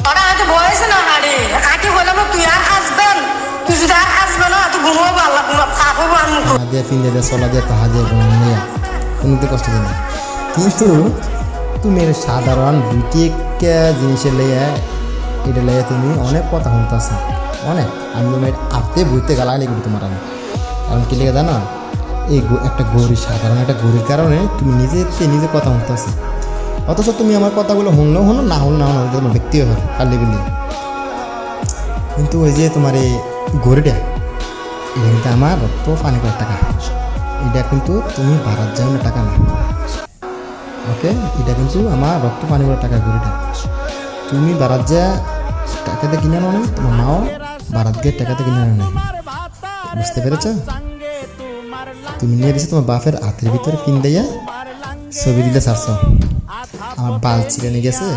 ওরা হয়তো বয়স না হারে আগে বললাম তুই আর আসবেন তুই যদি আর আসবে না তুই ঘুমাবো আল্লাহ খাবো আমি দিয়ে ফিরে দিয়ে চলা দিয়ে তাহা দিয়ে ঘুমিয়ে কোনোতে কষ্ট দিই না কিন্তু তুমি সাধারণ দুইটি জিনিসের লেগে এটা লেগে তুমি অনেক কথা শুনতেছো অনেক আমি আপনি বইতে গালাগালি করি তোমার আমি কারণ কি লেগে জানো এই একটা গৌরী সাধারণ একটা গৌরীর কারণে তুমি নিজে কথা শুনতেছো অথচ তুমি আমার কথাগুলো শুনলেও হনো না হল না হলো তোমার ব্যক্তিও হয় কালিগুলি কিন্তু ওই যে তোমার এই গৌরীটা এটা কিন্তু আমার রক্ত পানি করার টাকা এটা কিন্তু তুমি ভারত যাও না টাকা না ওকে এটা কিন্তু আমার রক্ত পানি করার টাকা গৌরীটা তুমি ভারত যা টাকাতে কিনে আনো নাই তোমার মাও ভারত গিয়ে টাকাতে কিনে আনো নাই বুঝতে পেরেছ তুমি নিয়ে দিছো তোমার বাপের হাতের ভিতরে পিন দিয়া ছবি দিলে ছাড়ছ আমার বাল ছিঁড়ে নিয়ে গেছে